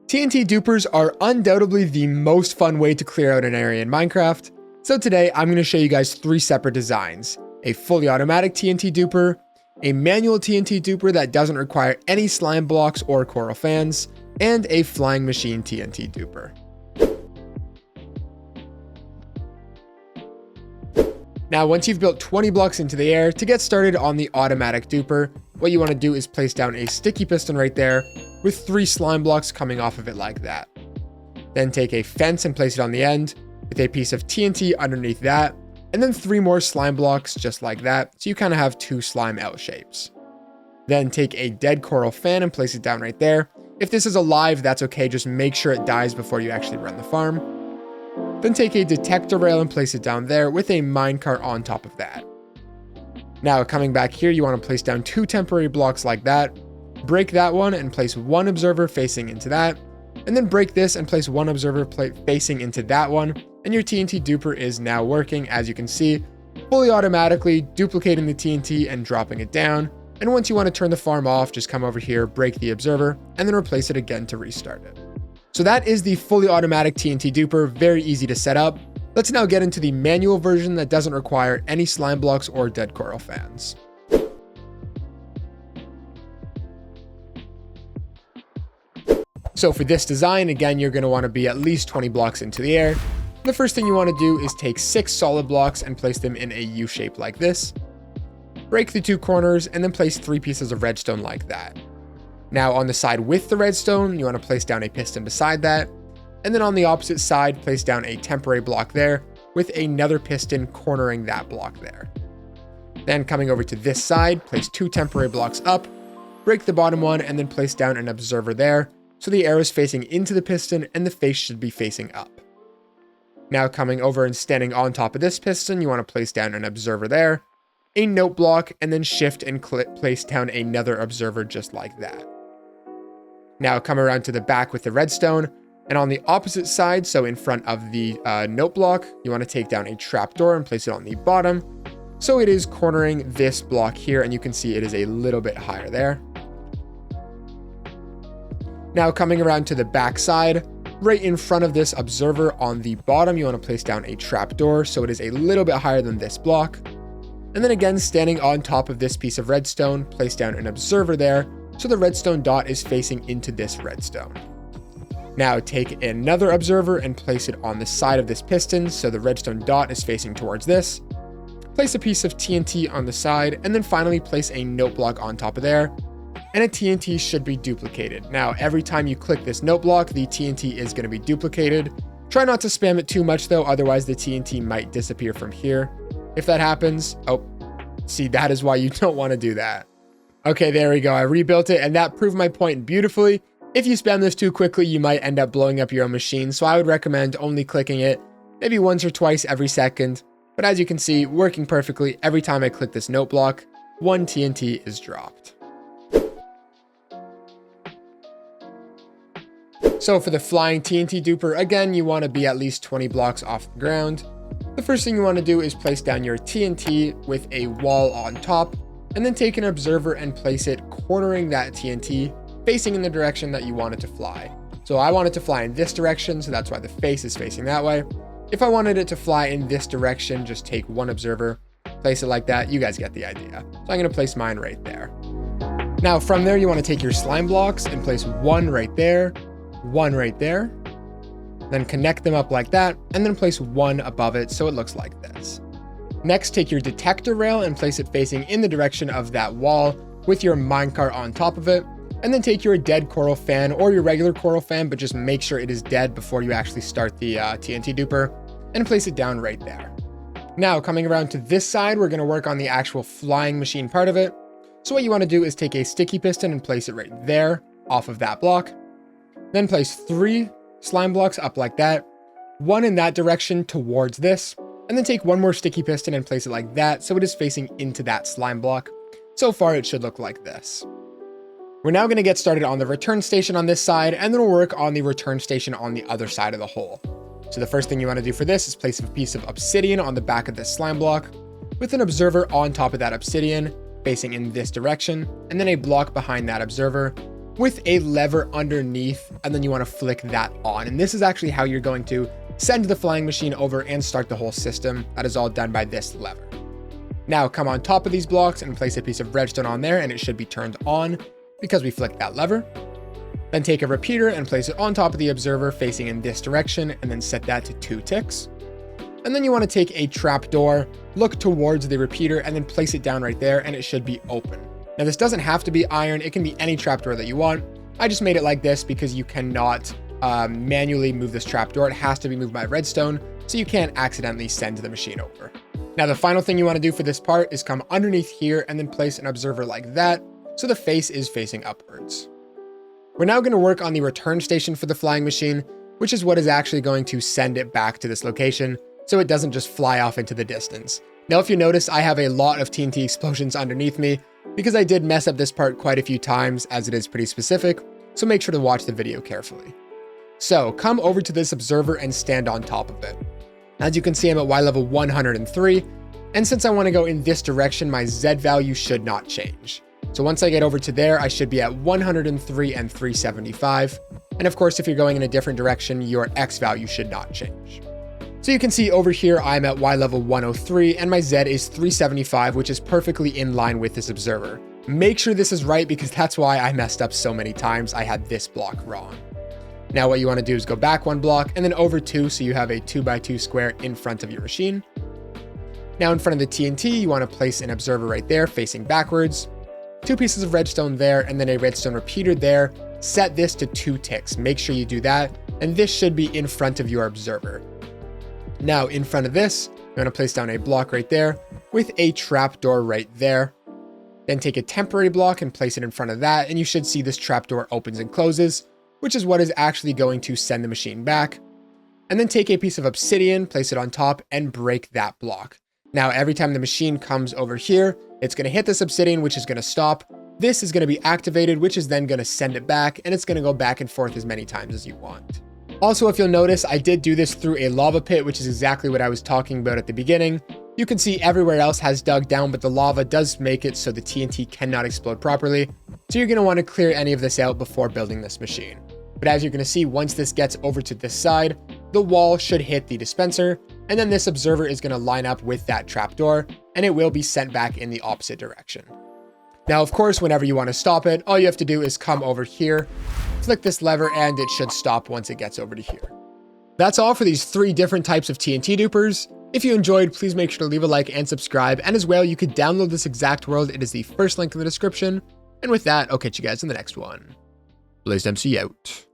TNT dupers are undoubtedly the most fun way to clear out an area in Minecraft, so today I'm going to show you guys 3 separate designs: a fully automatic TNT duper, a manual TNT duper that doesn't require any slime blocks or coral fans, and a flying machine TNT duper. Now, once you've built 20 blocks into the air, to get started on the automatic duper, what you want to do is place down a sticky piston right there with 3 slime blocks coming off of it like that. Then take a fence and place it on the end with a piece of TNT underneath that, and then 3 more slime blocks just like that, so you kind of have 2 slime L shapes. Then take a dead coral fan and place it down right there. If this is alive, that's okay, just make sure it dies before you actually run the farm. Then take a detector rail and place it down there with a minecart on top of that. Now, coming back here, you want to place down 2 temporary blocks like that, break that one and place 1 observer facing into that, and then break this and place 1 observer facing into that one, and your TNT duper is now working, as you can see, fully automatically duplicating the TNT and dropping it down. And once you want to turn the farm off, just come over here, break the observer, and then replace it again to restart it. So that is the fully automatic TNT duper, very easy to set up. Let's now get into the manual version that doesn't require any slime blocks or dead coral fans. So for this design, again, you're going to want to be at least 20 blocks into the air. The first thing you want to do is take 6 solid blocks and place them in a U shape like this. Break the 2 corners and then place 3 pieces of redstone like that. Now on the side with the redstone, you want to place down a piston beside that. And then on the opposite side, place down a temporary block there with another piston cornering that block there. Then coming over to this side, place 2 temporary blocks up, break the bottom one, and then place down an observer there. So the arrow is facing into the piston and the face should be facing up. Now coming over and standing on top of this piston, you want to place down an observer there, a note block, and then shift and place down another observer just like that. Now come around to the back with the redstone, and on the opposite side, so in front of the note block, you want to take down a trapdoor and place it on the bottom. So it is cornering this block here, and you can see it is a little bit higher there. Now coming around to the back side, right in front of this observer on the bottom, you want to place down a trapdoor, so it is a little bit higher than this block. And then again, standing on top of this piece of redstone, place down an observer there, so the redstone dot is facing into this redstone. Now take another observer and place it on the side of this piston, so the redstone dot is facing towards this. Place a piece of TNT on the side, and then finally place a note block on top of there, and a TNT should be duplicated. Now, every time you click this note block, the TNT is going to be duplicated. Try not to spam it too much though, otherwise the TNT might disappear from here. If that happens, oh, see, that is why you don't want to do that. Okay, there we go. I rebuilt it, and that proved my point beautifully. If you spam this too quickly, you might end up blowing up your own machine, so I would recommend only clicking it maybe once or twice every second. But as you can see, working perfectly. Every time I click this note block, 1 TNT is dropped. So for the flying TNT duper, again, you want to be at least 20 blocks off the ground. The first thing you want to do is place down your TNT with a wall on top, and then take an observer and place it cornering that TNT facing in the direction that you want it to fly. So I want it to fly in this direction, so that's why the face is facing that way. If I wanted it to fly in this direction, just take 1 observer, place it like that. You guys get the idea. So I'm going to place mine right there. Now from there, you want to take your slime blocks and place 1 right there, 1 right there, then connect them up like that, and then place 1 above it so it looks like this. Next, take your detector rail and place it facing in the direction of that wall with your minecart on top of it, and then take your dead coral fan or your regular coral fan, but just make sure it is dead before you actually start the TNT duper, and place it down right there. Now, coming around to this side, we're going to work on the actual flying machine part of it. So what you want to do is take a sticky piston and place it right there off of that block. Then place 3 slime blocks up like that, 1 in that direction towards this, and then take 1 more sticky piston and place it like that so it is facing into that slime block. So far it should look like this. We're now going to get started on the return station on this side, and then we'll work on the return station on the other side of the hole. So the first thing you want to do for this is place a piece of obsidian on the back of this slime block with an observer on top of that obsidian facing in this direction, and then a block behind that observer, with a lever underneath, and then you want to flick that on. And this is actually how you're going to send the flying machine over and start the whole system. That is all done by this lever. Now come on top of these blocks and place a piece of redstone on there, and it should be turned on because we flicked that lever. Then take a repeater and place it on top of the observer facing in this direction, and then set that to 2 ticks. And then you want to take a trapdoor, look towards the repeater, and then place it down right there, and it should be open. Now this doesn't have to be iron, it can be any trapdoor that you want. I just made it like this because you cannot manually move this trapdoor. It has to be moved by redstone, so you can't accidentally send the machine over. Now the final thing you want to do for this part is come underneath here and then place an observer like that, so the face is facing upwards. We're now going to work on the return station for the flying machine, which is what is actually going to send it back to this location, so it doesn't just fly off into the distance. Now if you notice, I have a lot of TNT explosions underneath me, because I did mess up this part quite a few times as it is pretty specific, so make sure to watch the video carefully. So come over to this observer and stand on top of it. As you can see, I'm at Y level 103, and since I want to go in this direction, my Z value should not change. So once I get over to there, I should be at 103 and 375. And of course, if you're going in a different direction, your X value should not change. So you can see over here, I'm at Y level 103 and my Z is 375, which is perfectly in line with this observer. Make sure this is right because that's why I messed up so many times. I had this block wrong. Now what you want to do is go back 1 block and then over 2, so you have a 2x2 square in front of your machine. Now in front of the TNT, you want to place an observer right there facing backwards, 2 pieces of redstone there, and then a redstone repeater there. Set this to 2 ticks. Make sure you do that, and this should be in front of your observer. Now in front of this, you want to place down a block right there with a trapdoor right there. Then take a temporary block and place it in front of that, and you should see this trapdoor opens and closes, which is what is actually going to send the machine back. And then take a piece of obsidian, place it on top, and break that block. Now every time the machine comes over here, it's going to hit this obsidian, which is going to stop. This is going to be activated, which is then going to send it back, and it's going to go back and forth as many times as you want. Also, if you'll notice, I did do this through a lava pit, which is exactly what I was talking about at the beginning. You can see everywhere else has dug down, but the lava does make it so the TNT cannot explode properly. So you're going to want to clear any of this out before building this machine. But as you're going to see, once this gets over to this side, the wall should hit the dispenser, and then this observer is going to line up with that trapdoor, and it will be sent back in the opposite direction. Now, of course, whenever you want to stop it, all you have to do is come over here, flick this lever, and it should stop once it gets over to here. That's all for these 3 different types of TNT dupers. If you enjoyed, please make sure to leave a like and subscribe, and as well, you could download this exact world. It is the first link in the description. And with that, I'll catch you guys in the next one. Blazedmc out.